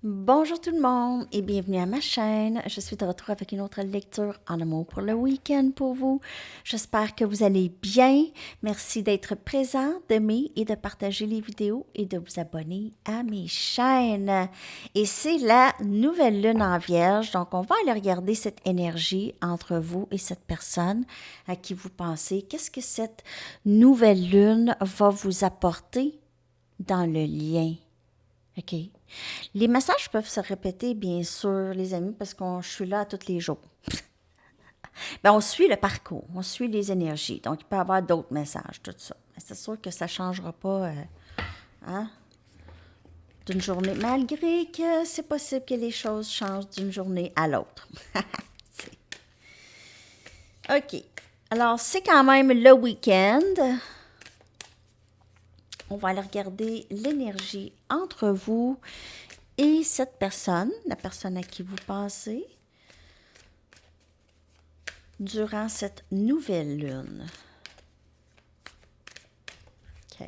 Bonjour tout le monde et bienvenue à ma chaîne. Je suis de retour avec une autre lecture en amour pour le week-end pour vous. J'espère que vous allez bien. Merci d'être présent, d'aimer et de partager les vidéos et de vous abonner à mes chaînes. Et c'est la nouvelle lune en Vierge, donc on va aller regarder cette énergie entre vous et cette personne à qui vous pensez. Qu'est-ce que cette nouvelle lune va vous apporter dans le lien? OK. Les messages peuvent se répéter, bien sûr, les amis, parce que je suis là tous les jours. Ben, on suit le parcours, on suit les énergies. Donc, il peut y avoir d'autres messages, tout ça. Mais c'est sûr que ça ne changera pas hein, d'une journée, malgré que c'est possible que les choses changent d'une journée à l'autre. OK. Alors, c'est quand même le week-end. On va aller regarder l'énergie entre vous et cette personne, la personne à qui vous pensez, durant cette nouvelle lune. OK.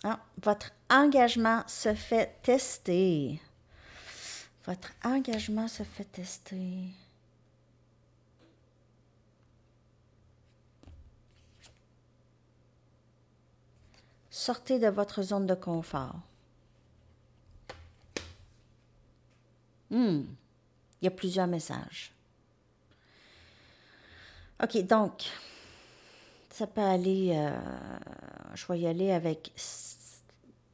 Ah, votre engagement se fait tester. Votre engagement se fait tester. Sortez de votre zone de confort. Il y a plusieurs messages. OK, donc, ça peut aller, je vais y aller avec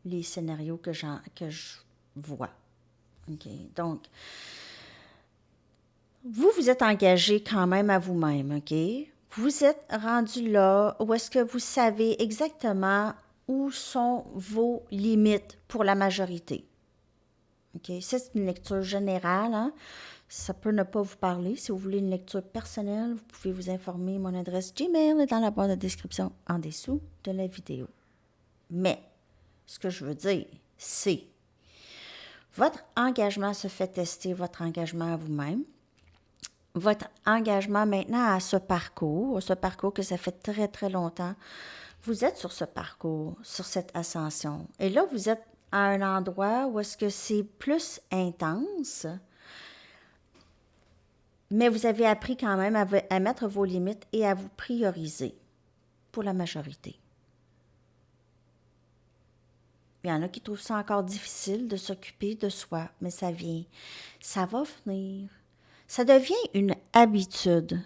les scénarios que je vois. OK, donc, vous êtes engagé quand même à vous-même, OK? Vous êtes rendu là où est-ce que vous savez exactement où sont vos limites pour la majorité. OK? C'est une lecture générale, hein? Ça peut ne pas vous parler. Si vous voulez une lecture personnelle, vous pouvez vous informer. Mon adresse Gmail est dans la barre de description en dessous de la vidéo. Mais, ce que je veux dire, c'est votre engagement se fait tester, votre engagement à vous-même. Votre engagement maintenant à ce parcours que ça fait très, très longtemps, vous êtes sur ce parcours, sur cette ascension. Et là, vous êtes à un endroit où est-ce que c'est plus intense, mais vous avez appris quand même à mettre vos limites et à vous prioriser pour la majorité. Il y en a qui trouvent ça encore difficile de s'occuper de soi, mais ça vient, ça va venir. Ça devient une habitude.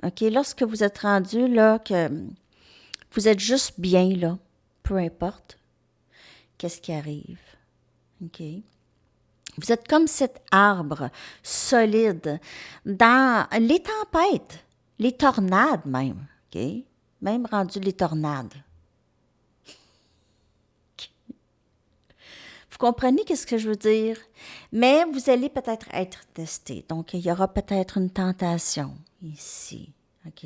OK? Lorsque vous êtes rendu là, que vous êtes juste bien là, peu importe qu'est-ce qui arrive. OK? Vous êtes comme cet arbre solide dans les tempêtes, les tornades même. OK? Même rendu les tornades. Vous comprenez qu'est-ce que je veux dire? Mais vous allez peut-être être testé. Donc, il y aura peut-être une tentation ici. OK?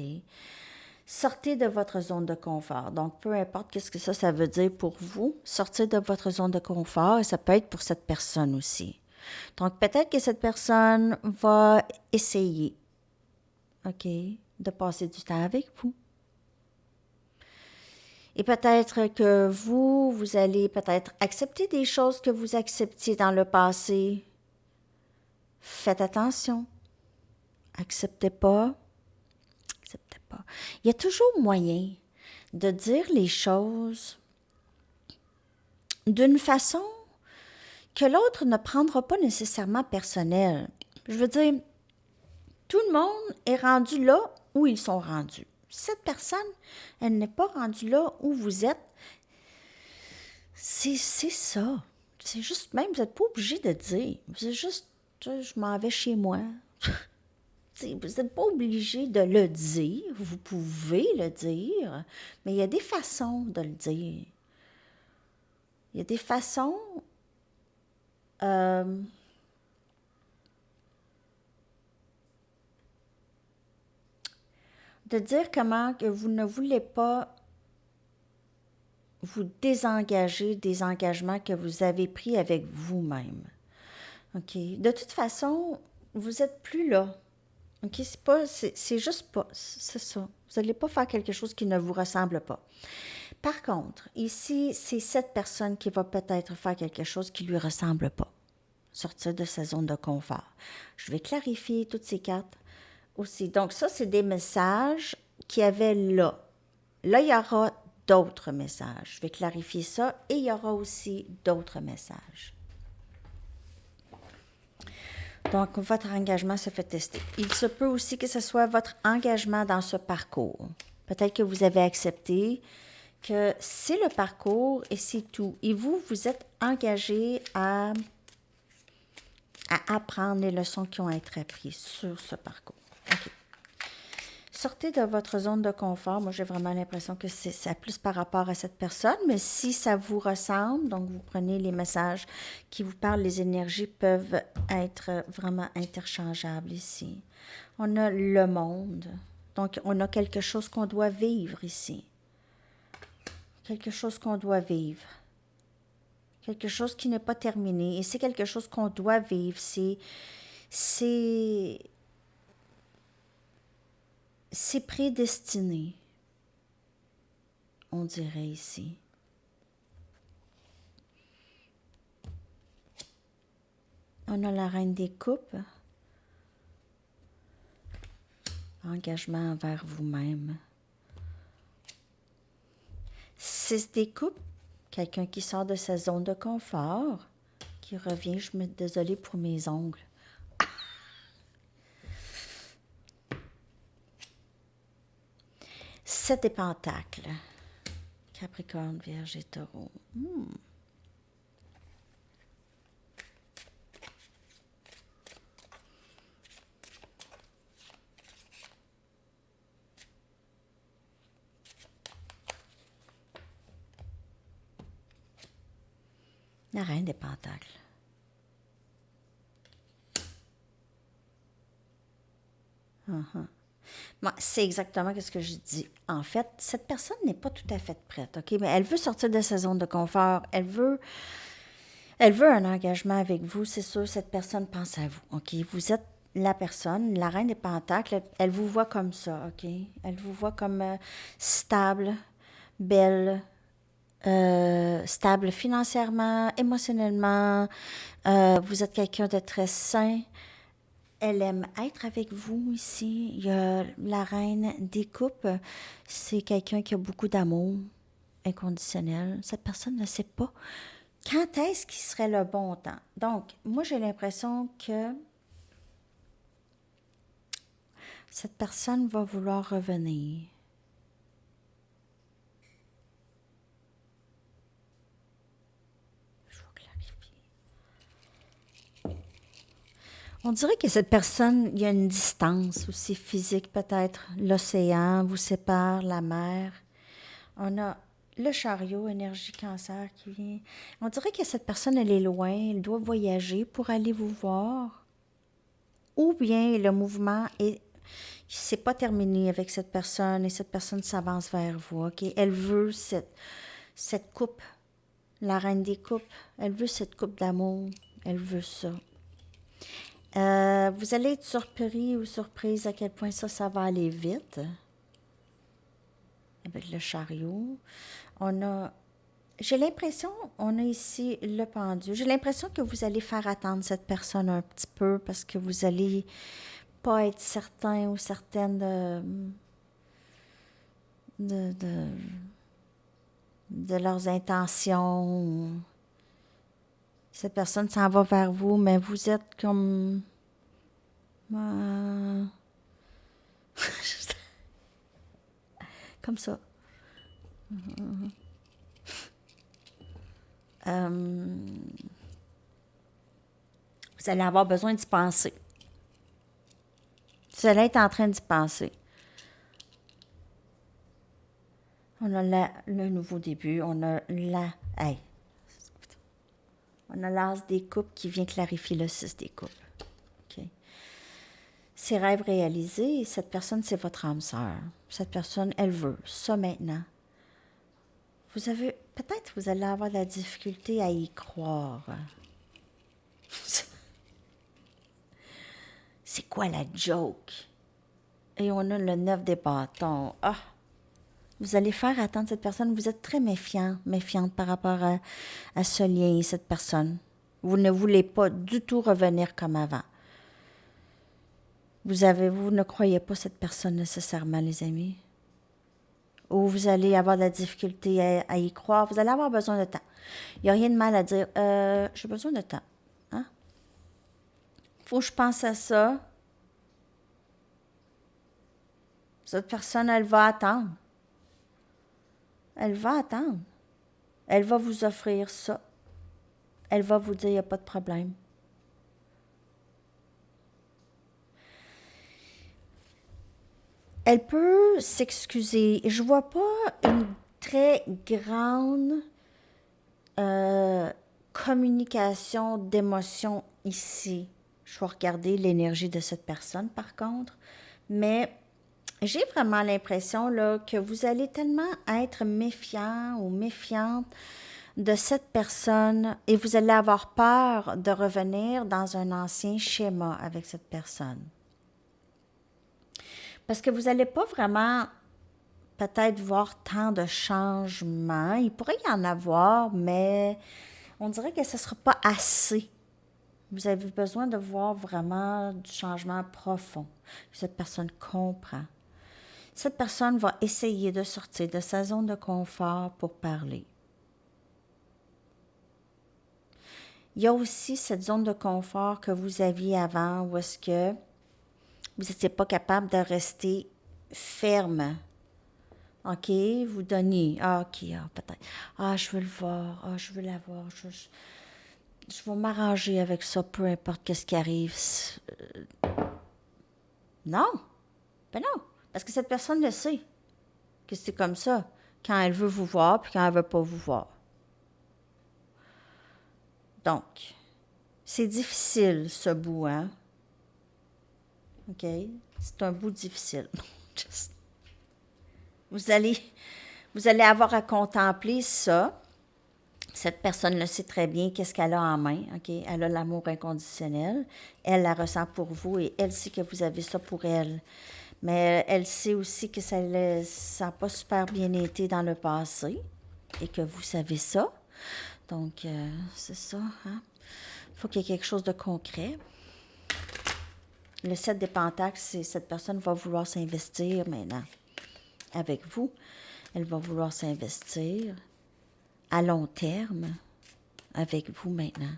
Sortez de votre zone de confort. Donc, peu importe qu'est-ce que ça veut dire pour vous, sortez de votre zone de confort et ça peut être pour cette personne aussi. Donc, peut-être que cette personne va essayer, OK, de passer du temps avec vous. Et peut-être que vous allez peut-être accepter des choses que vous acceptiez dans le passé. Faites attention. Acceptez pas. Acceptez pas. Il y a toujours moyen de dire les choses d'une façon que l'autre ne prendra pas nécessairement personnel. Je veux dire, tout le monde est rendu là où ils sont rendus. Cette personne, elle n'est pas rendue là où vous êtes. C'est ça. C'est juste, même, vous n'êtes pas obligé de dire. Vous êtes juste, je m'en vais chez moi. Vous n'êtes pas obligé de le dire. Vous pouvez le dire, mais il y a des façons de le dire. Il y a des façons de dire comment que vous ne voulez pas vous désengager des engagements que vous avez pris avec vous-même. OK? De toute façon, vous n'êtes plus là. OK? C'est juste pas. C'est ça. Vous n'allez pas faire quelque chose qui ne vous ressemble pas. Par contre, ici, c'est cette personne qui va peut-être faire quelque chose qui ne lui ressemble pas. Sortir de sa zone de confort. Je vais clarifier toutes ces cartes aussi. Donc, ça, c'est des messages qu'il y avait là. Là, il y aura d'autres messages. Je vais clarifier ça et il y aura aussi d'autres messages. Donc, votre engagement se fait tester. Il se peut aussi que ce soit votre engagement dans ce parcours. Peut-être que vous avez accepté que c'est le parcours et c'est tout. Et vous, vous êtes engagé à apprendre les leçons qui ont été apprises sur ce parcours. OK. Sortez de votre zone de confort. Moi, j'ai vraiment l'impression que c'est plus par rapport à cette personne, mais si ça vous ressemble, donc vous prenez les messages qui vous parlent, les énergies peuvent être vraiment interchangeables ici. On a le monde, donc on a quelque chose qu'on doit vivre ici. Quelque chose qu'on doit vivre. Quelque chose qui n'est pas terminé. Et c'est quelque chose qu'on doit vivre. C'est prédestiné, on dirait ici. On a la reine des coupes. Engagement envers vous-même. 6 des coupes. Quelqu'un qui sort de sa zone de confort, qui revient. Je me désolée pour mes ongles. 7 des pentacles. Capricorne, Vierge et Taureau. La reine des pentacles. Bon, c'est exactement ce que je dis. En fait, cette personne n'est pas tout à fait prête, OK? Mais elle veut sortir de sa zone de confort. Elle veut un engagement avec vous. C'est sûr, cette personne pense à vous, OK? Vous êtes la personne, la reine des pentacles. Elle vous voit comme ça, OK? Elle vous voit comme stable, belle, stable financièrement, émotionnellement. Vous êtes quelqu'un de très sain. Elle aime être avec vous ici. Il y a la reine des coupes. C'est quelqu'un qui a beaucoup d'amour inconditionnel. Cette personne ne sait pas quand est-ce qu'il serait le bon temps. Donc, moi, j'ai l'impression que cette personne va vouloir revenir. On dirait que cette personne, il y a une distance aussi physique peut-être. L'océan vous sépare, la mer. On a le chariot, énergie cancer qui vient. On dirait que cette personne, elle est loin, elle doit voyager pour aller vous voir. Ou bien le mouvement c'est pas terminé avec cette personne et cette personne s'avance vers vous. Okay? Elle veut cette coupe, la reine des coupes. Elle veut cette coupe d'amour. Elle veut ça. Vous allez être surpris ou surprise à quel point ça va aller vite. Avec le chariot. J'ai l'impression, on a ici le pendu. J'ai l'impression que vous allez faire attendre cette personne un petit peu parce que vous allez pas être certain ou certaine de leurs intentions. Cette personne s'en va vers vous, mais vous êtes comme... comme ça. Vous allez avoir besoin d'y penser. Vous allez être en train d'y penser. On a le nouveau début. On a on a l'as des coupes qui vient clarifier le 6 des coupes. Okay. Ses rêves réalisés, cette personne, c'est votre âme sœur. Cette personne, elle veut ça maintenant. Peut-être vous allez avoir de la difficulté à y croire. C'est quoi la joke? Et on a le 9 des bâtons. Ah! Vous allez faire attendre cette personne. Vous êtes très méfiante par rapport à ce lien et cette personne. Vous ne voulez pas du tout revenir comme avant. Vous ne croyez pas cette personne nécessairement, les amis. Ou vous allez avoir de la difficulté à y croire. Vous allez avoir besoin de temps. Il n'y a rien de mal à dire, j'ai besoin de temps. Hein? Faut que je pense à ça. Cette personne, elle va attendre. Elle va attendre. Elle va vous offrir ça. Elle va vous dire, il n'y a pas de problème. Elle peut s'excuser. Je vois pas une très grande communication d'émotions ici. Je vais regarder l'énergie de cette personne, par contre. Mais j'ai vraiment l'impression là, que vous allez tellement être méfiant ou méfiante de cette personne et vous allez avoir peur de revenir dans un ancien schéma avec cette personne. Parce que vous n'allez pas vraiment peut-être voir tant de changements. Il pourrait y en avoir, mais on dirait que ce ne sera pas assez. Vous avez besoin de voir vraiment du changement profond. Cette personne comprend. Cette personne va essayer de sortir de sa zone de confort pour parler. Il y a aussi cette zone de confort que vous aviez avant où est-ce que vous n'étiez pas capable de rester ferme. OK, vous donnez. Ah, OK, peut-être. Ah, je veux le voir. Ah, je veux la voir. Je vais m'arranger avec ça, peu importe qu'est-ce qui arrive. Non. Ben non. Parce que cette personne le sait. Que c'est comme ça. Quand elle veut vous voir, puis quand elle ne veut pas vous voir. Donc, c'est difficile, ce bout, hein? OK? C'est un bout difficile. Vous allez avoir à contempler ça. Cette personne le sait très bien qu'est-ce qu'elle a en main. OK? Elle a l'amour inconditionnel. Elle la ressent pour vous et elle sait que vous avez ça pour elle. Mais elle sait aussi que ça n'a pas super bien été dans le passé et que vous savez ça. Donc, c'est ça. Hein? Il faut qu'il y ait quelque chose de concret. Le 7 des Pentacles, c'est cette personne va vouloir s'investir maintenant avec vous. Elle va vouloir s'investir à long terme avec vous maintenant.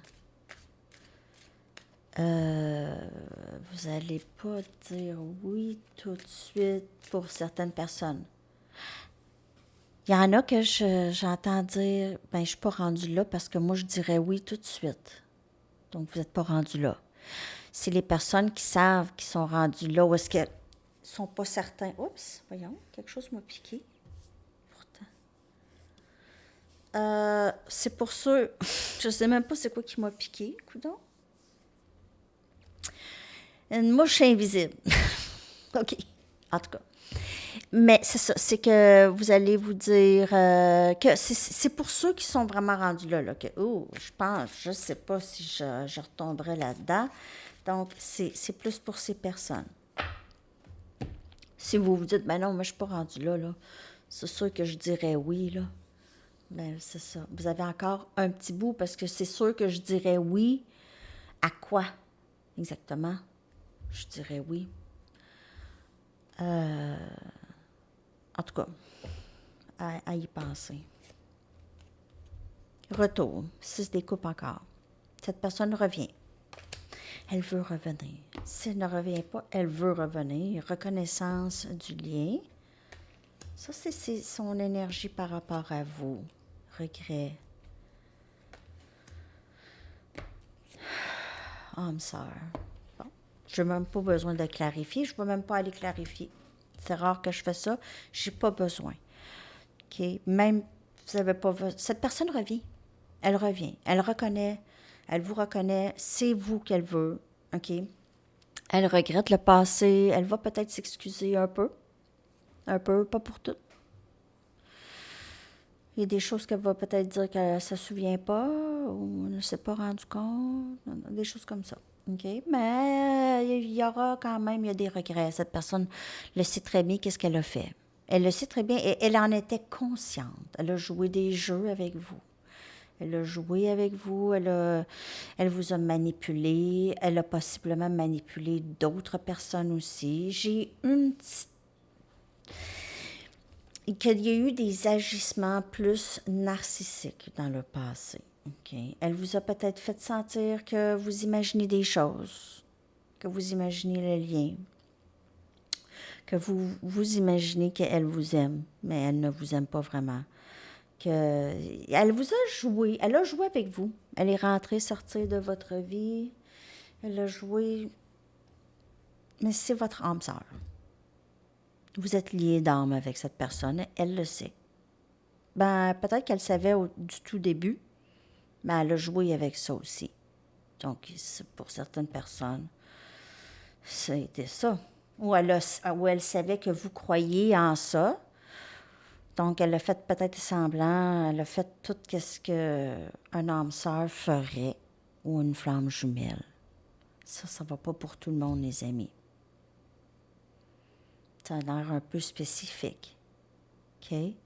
Vous n'allez pas dire oui tout de suite pour certaines personnes. Il y en a que j'entends dire, ben je ne suis pas rendue là parce que moi je dirais oui tout de suite. Donc vous n'êtes pas rendu là. C'est les personnes qui savent qu'ils sont rendus là ou est-ce qu'elles ne sont pas certains. Oups, voyons, quelque chose m'a piqué. C'est pour ceux, je sais même pas c'est quoi qui m'a piqué, coudonc. Une mouche invisible. OK, en tout cas. Mais c'est ça, c'est que vous allez vous dire que c'est pour ceux qui sont vraiment rendus là que, je sais pas si je retomberai là-dedans. Donc, c'est plus pour ces personnes. Si vous vous dites, ben non, moi je suis pas rendu là, c'est sûr que je dirais oui, là. Ben, c'est ça. Vous avez encore un petit bout parce que c'est sûr que je dirais oui. À quoi exactement? Je dirais oui. En tout cas, à y penser. Retour. 6 des coupes encore. Cette personne revient. Elle veut revenir. Si elle ne revient pas, elle veut revenir. Reconnaissance du lien. Ça, c'est son énergie par rapport à vous. Regret. Âme sœur. Bon. Je n'ai même pas besoin de clarifier. Je ne peux même pas aller clarifier. C'est rare que je fais ça. Je n'ai pas besoin. OK? Même, vous n'avez pas... Cette personne revient. Elle revient. Elle reconnaît. Elle vous reconnaît. C'est vous qu'elle veut. OK? Elle regrette le passé. Elle va peut-être s'excuser un peu. Un peu, pas pour tout. Il y a des choses qu'elle va peut-être dire qu'elle ne se souvient pas ou ne s'est pas rendu compte. Des choses comme ça. OK? Mais il y aura quand même, il y a des regrets. Cette personne le sait très bien qu'est-ce qu'elle a fait. Elle le sait très bien et elle en était consciente. Elle a joué des jeux avec vous. Elle a joué avec vous, elle vous a manipulé, elle a possiblement manipulé d'autres personnes aussi. J'ai une petite qu'il y a eu des agissements plus narcissiques dans le passé. OK? Elle vous a peut-être fait sentir que vous imaginez des choses, que vous imaginez le lien, que vous imaginez qu'elle vous aime, mais elle ne vous aime pas vraiment. Elle vous a joué, elle a joué avec vous. Elle est rentrée, sortie de votre vie. Elle a joué, mais c'est votre âme sœur. Vous êtes lié d'âme avec cette personne, elle le sait. Ben, peut-être qu'elle savait du tout début, mais elle a joué avec ça aussi. Donc, pour certaines personnes, c'était ça. Ou elle savait que vous croyiez en ça. Donc, elle a fait peut-être semblant, elle a fait tout ce qu'un âme sœur ferait ou une flamme jumelle. Ça va pas pour tout le monde, les amis. Ça a l'air un peu spécifique. OK? Peut-être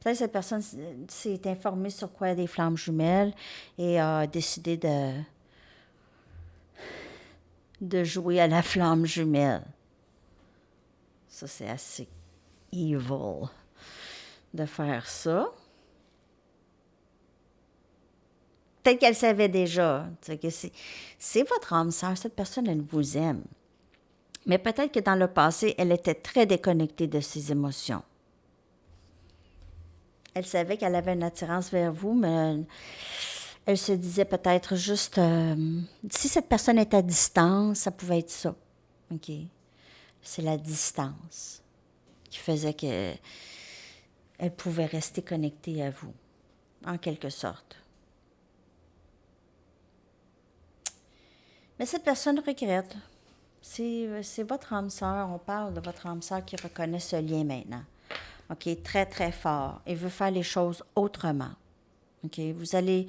que cette personne s'est informée sur quoi des flammes jumelles et a décidé de jouer à la flamme jumelle. Ça, c'est assez evil de faire ça. Peut-être qu'elle savait déjà que c'est votre âme sœur, cette personne, elle vous aime. Mais peut-être que dans le passé, elle était très déconnectée de ses émotions. Elle savait qu'elle avait une attirance vers vous, mais elle se disait peut-être juste, si cette personne est à distance, ça pouvait être ça. OK? C'est la distance qui faisait qu'elle pouvait rester connectée à vous, en quelque sorte. Mais cette personne regrette. C'est votre âme sœur, on parle de votre âme sœur qui reconnaît ce lien maintenant. OK? Très, très fort. Et veut faire les choses autrement. OK? Vous allez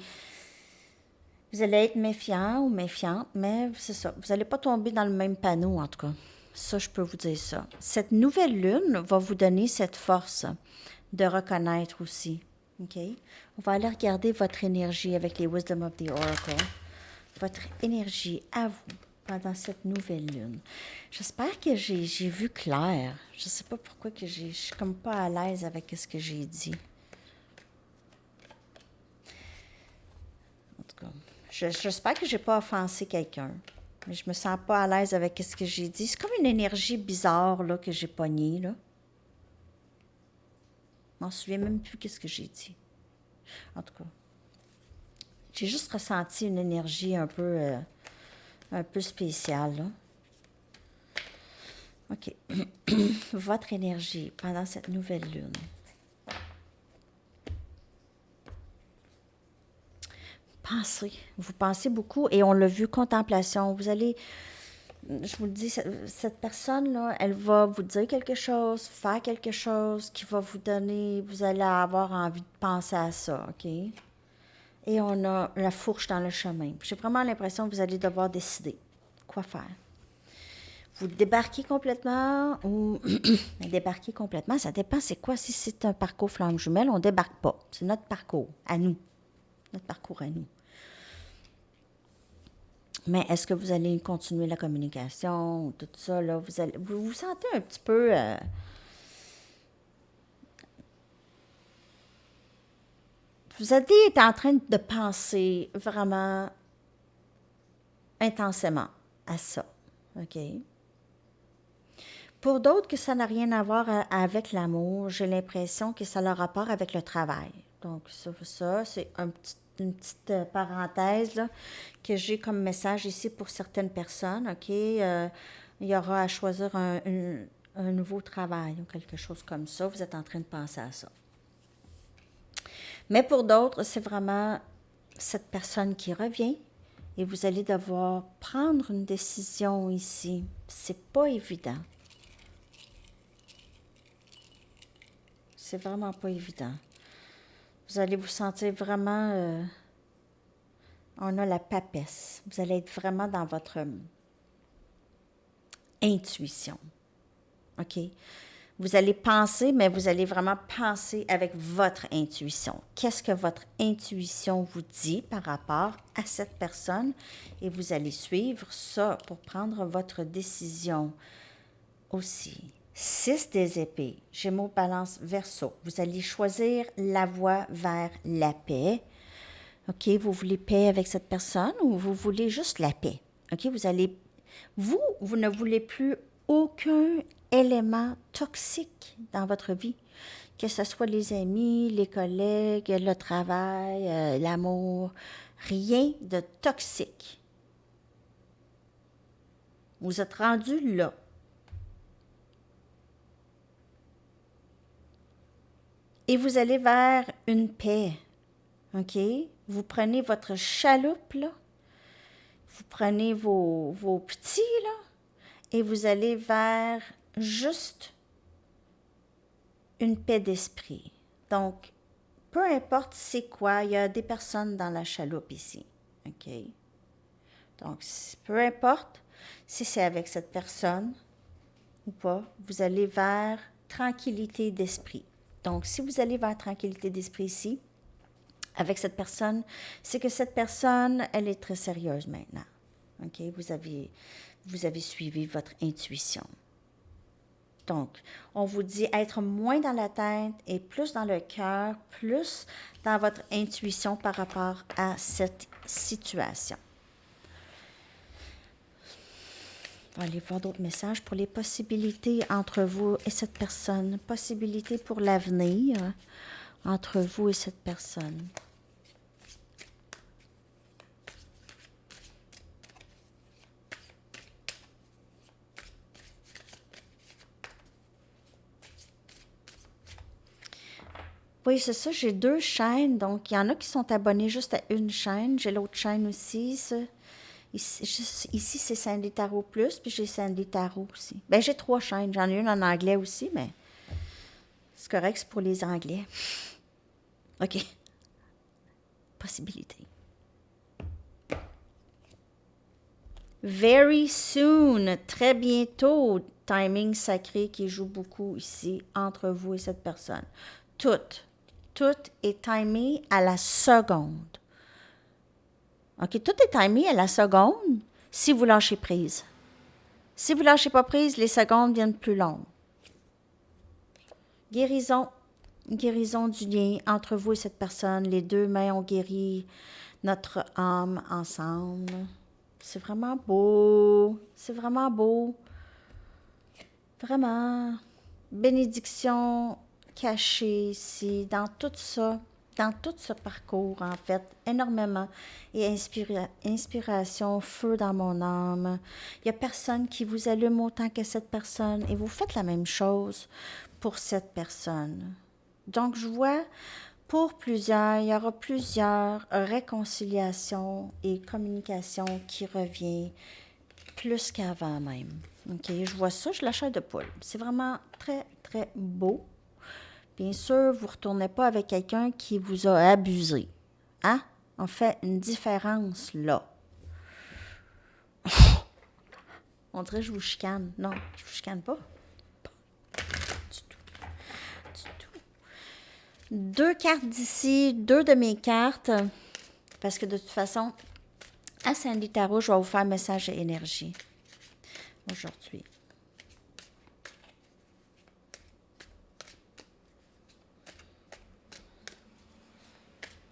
être méfiant ou méfiante, mais c'est ça. Vous n'allez pas tomber dans le même panneau, en tout cas. Ça, je peux vous dire ça. Cette nouvelle lune va vous donner cette force de reconnaître aussi. OK? On va aller regarder votre énergie avec les Wisdom of the Oracle. Votre énergie à vous pendant cette nouvelle lune. J'espère que j'ai vu clair. Je ne sais pas pourquoi que je suis comme pas à l'aise avec ce que j'ai dit. En tout cas, j'espère que j'ai pas offensé quelqu'un. Mais je me sens pas à l'aise avec ce que j'ai dit. C'est comme une énergie bizarre là, que j'ai pognée. Là. Je m'en souviens même plus qu'est-ce que j'ai dit. En tout cas, j'ai juste ressenti une énergie un peu spéciale. Là. OK. Votre énergie pendant cette nouvelle lune. Pensez. Vous pensez beaucoup et on l'a vu, contemplation. Vous allez, je vous le dis, cette personne-là, elle va vous dire quelque chose, faire quelque chose qui va vous donner, vous allez avoir envie de penser à ça, OK? Et on a la fourche dans le chemin. J'ai vraiment l'impression que vous allez devoir décider quoi faire. Vous débarquez complètement ou débarquer complètement, ça dépend c'est quoi. Si c'est un parcours flamme jumelle, on ne débarque pas. C'est notre parcours, à nous. Notre parcours à nous. Mais est-ce que vous allez continuer la communication, tout ça, là, vous vous sentez un petit peu... vous allez être en train de penser vraiment intensément à ça, OK? Pour d'autres que ça n'a rien à voir avec l'amour, j'ai l'impression que ça a rapport avec le travail. Donc ça c'est une petite parenthèse là, que j'ai comme message ici pour certaines personnes. OK? Il y aura à choisir un nouveau travail ou quelque chose comme ça. Vous êtes en train de penser à ça. Mais pour d'autres, c'est vraiment cette personne qui revient et vous allez devoir prendre une décision ici. C'est pas évident. C'est vraiment pas évident. Vous allez vous sentir vraiment On a la papesse. Vous allez être vraiment dans votre intuition. OK? Vous allez penser, mais vous allez vraiment penser avec votre intuition. Qu'est-ce que votre intuition vous dit par rapport à cette personne? Et vous allez suivre ça pour prendre votre décision aussi. 6 des épées, Gémeaux, Balance, Verseau. Vous allez choisir la voie vers la paix. OK, vous voulez paix avec cette personne ou vous voulez juste la paix? OK, vous ne voulez plus aucun élément toxique dans votre vie, que ce soit les amis, les collègues, le travail, l'amour, rien de toxique. Vous êtes rendu là. Et vous allez vers une paix. OK? Vous prenez votre chaloupe, là. Vous prenez vos petits, là. Et vous allez vers juste une paix d'esprit. Donc, peu importe c'est quoi, il y a des personnes dans la chaloupe ici. OK? Donc, peu importe si c'est avec cette personne ou pas, vous allez vers tranquillité d'esprit. Donc, si vous allez vers tranquillité d'esprit ici, avec cette personne, c'est que cette personne, elle est très sérieuse maintenant. OK? Vous avez suivi votre intuition. Donc, on vous dit être moins dans la tête et plus dans le cœur, plus dans votre intuition par rapport à cette situation. On va aller voir d'autres messages pour les possibilités entre vous et cette personne. Possibilités pour l'avenir entre vous et cette personne. Oui, c'est ça, j'ai 2 chaînes, donc il y en a qui sont abonnés juste à une chaîne. J'ai l'autre chaîne aussi, ici c'est Sandy Tarot Plus, puis j'ai Sandy Tarot aussi. Ben j'ai 3 chaînes, j'en ai une en anglais aussi, mais c'est correct, c'est pour les Anglais. OK. Possibilité. Very soon, très bientôt, timing sacré qui joue beaucoup ici entre vous et cette personne. Tout est timé à la seconde. OK, tout est timé à la seconde si vous lâchez prise. Si vous ne lâchez pas prise, les secondes viennent plus longues. Guérison du lien entre vous et cette personne. Les 2 mains ont guéri notre âme ensemble. C'est vraiment beau. C'est vraiment beau. Vraiment. Bénédiction cachée ici, dans tout ça. Dans tout ce parcours, en fait, énormément. Et inspiration, feu dans mon âme. Il n'y a personne qui vous allume autant que cette personne. Et vous faites la même chose pour cette personne. Donc, je vois, pour plusieurs, il y aura plusieurs réconciliations et communications qui reviennent plus qu'avant même. OK, je vois ça, je la chair de poule. C'est vraiment très, très beau. Bien sûr, vous ne retournez pas avec quelqu'un qui vous a abusé. Hein? On fait une différence là. On dirait que je vous chicane. Non, je vous chicane pas. Du tout. Du tout. 2 cartes d'ici, 2 de mes cartes. Parce que de toute façon, à Sandy Tarot, je vais vous faire un message et énergie aujourd'hui.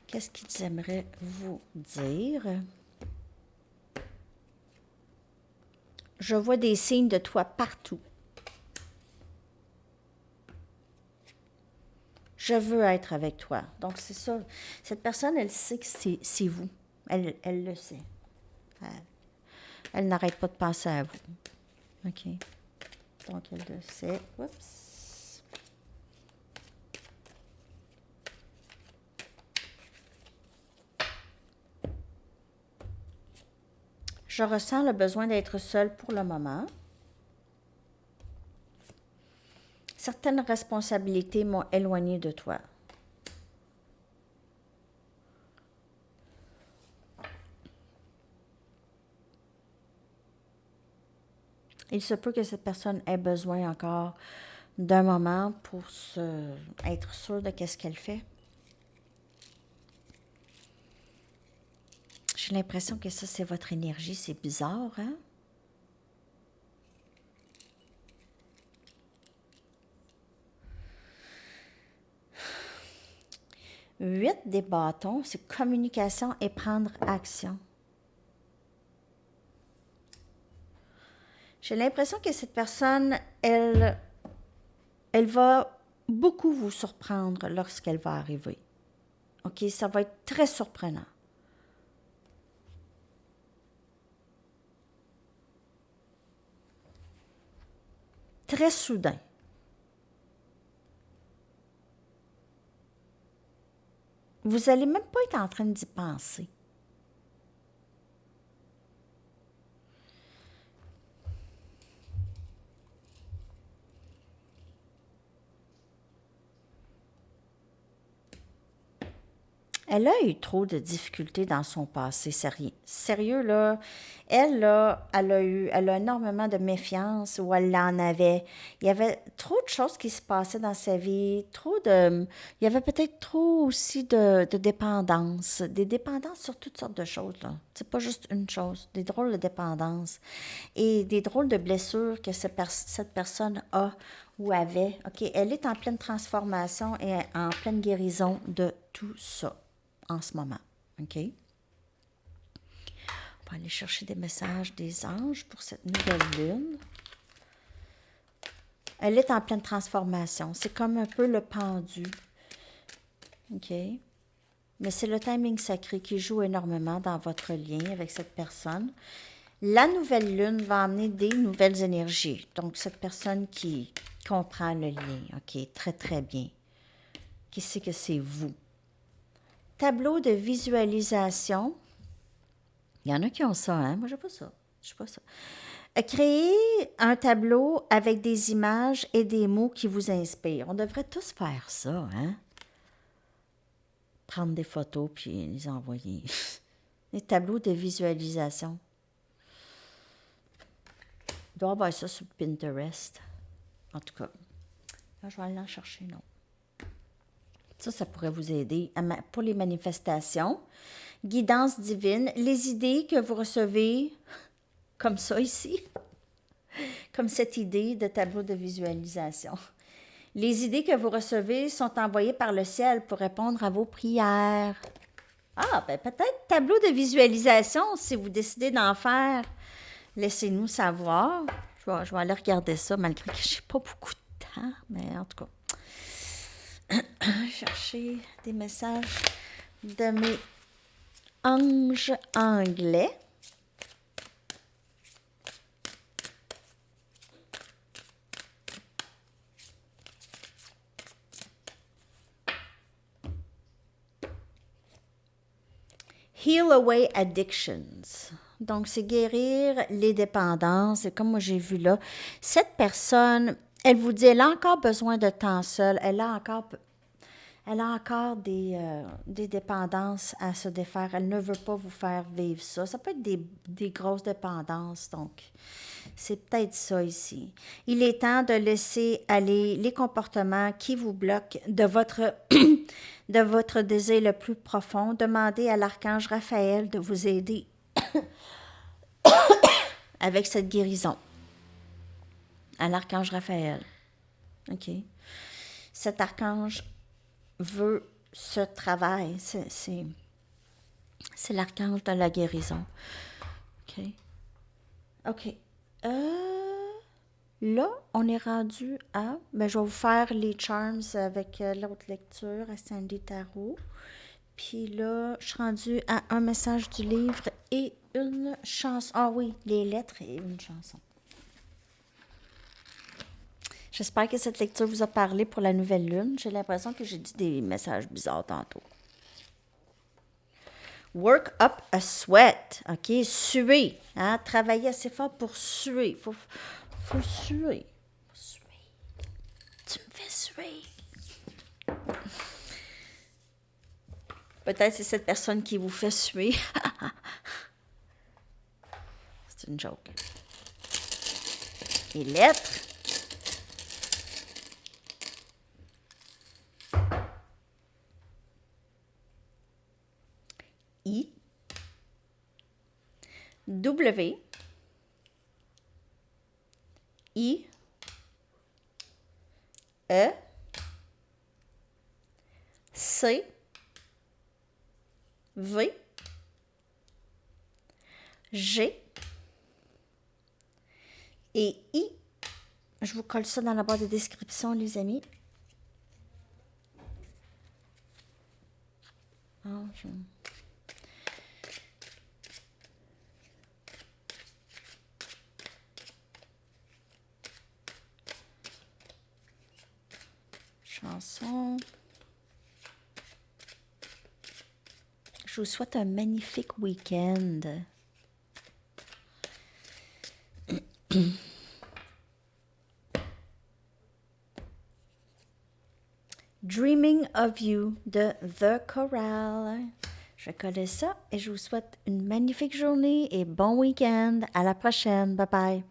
Qu'est-ce qu'ils aimeraient vous dire? Je vois des signes de toi partout. Je veux être avec toi. Donc, c'est ça. Cette personne, elle sait que c'est vous. Elle le sait. Elle n'arrête pas de penser à vous. OK. Donc, elle le sait. Oups. Je ressens le besoin d'être seule pour le moment. Certaines responsabilités m'ont éloignée de toi. Il se peut que cette personne ait besoin encore d'un moment pour être sûre de qu'est-ce qu'elle fait. J'ai l'impression que ça, c'est votre énergie. C'est bizarre, hein? Huit des bâtons, c'est communication et prendre action. J'ai l'impression que cette personne, elle va beaucoup vous surprendre lorsqu'elle va arriver. OK? Ça va être très surprenant. Très soudain. Vous n'allez même pas être en train d'y penser. Elle a eu trop de difficultés dans son passé, sérieux, là. Elle, là, elle a énormément de méfiance, ou elle en avait. Il y avait trop de choses qui se passaient dans sa vie, il y avait peut-être trop aussi de dépendance, des dépendances sur toutes sortes de choses, là. C'est pas juste une chose, des drôles de dépendances et des drôles de blessures que cette personne a ou avait. OK, elle est en pleine transformation et en pleine guérison de tout ça en ce moment. OK? On va aller chercher des messages des anges pour cette nouvelle lune. Elle est en pleine transformation. C'est comme un peu le pendu. OK? Mais c'est le timing sacré qui joue énormément dans votre lien avec cette personne. La nouvelle lune va amener des nouvelles énergies. Donc, cette personne qui comprend le lien. OK? Très, très bien. Qui sait que c'est vous? Tableau de visualisation. Il y en a qui ont ça, hein? Moi, j'ai pas ça. Je sais pas ça. Créer un tableau avec des images et des mots qui vous inspirent. On devrait tous faire ça, hein? Prendre des photos puis les envoyer. Des tableaux de visualisation. Il doit y avoir ça sur Pinterest. En tout cas, là, je vais aller en chercher, non. Ça pourrait vous aider pour les manifestations. Guidance divine, les idées que vous recevez, comme ça ici, comme cette idée de tableau de visualisation. Les idées que vous recevez sont envoyées par le ciel pour répondre à vos prières. Ah, ben peut-être tableau de visualisation, si vous décidez d'en faire, laissez-nous savoir. Je vais aller regarder ça, malgré que je n'ai pas beaucoup de temps, mais en tout cas. Chercher des messages de mes anges anglais. Heal away addictions. Donc, c'est guérir les dépendances. Et comme moi, j'ai vu là, cette personne, elle vous dit, elle a encore besoin de temps seul. Elle a encore des dépendances à se défaire. Elle ne veut pas vous faire vivre ça. Ça peut être des grosses dépendances, donc c'est peut-être ça ici. Il est temps de laisser aller les comportements qui vous bloquent de votre, de votre désir le plus profond. Demandez à l'archange Raphaël de vous aider avec cette guérison. À l'archange Raphaël. OK? Cet archange veut ce travail. C'est l'archange de la guérison. OK? OK. Là, on est rendu à... Ben, je vais vous faire les charms avec l'autre lecture à Sandy Tarot. Puis là, je suis rendue à un message du livre et une chanson. Ah oui, les lettres et une chanson. J'espère que cette lecture vous a parlé pour la nouvelle lune. J'ai l'impression que j'ai dit des messages bizarres tantôt. Work up a sweat. OK? Suer. Hein? Travailler assez fort pour suer. Faut suer. Tu me fais suer. Peut-être c'est cette personne qui vous fait suer. C'est une joke. et lettres. I, W, I, E, C, V, G et I. Je vous colle ça dans la barre de description, les amis. Chanson. Je vous souhaite un magnifique week-end. Dreaming of You de The Chorale. Je connais ça et je vous souhaite une magnifique journée et bon week-end. À la prochaine. Bye bye.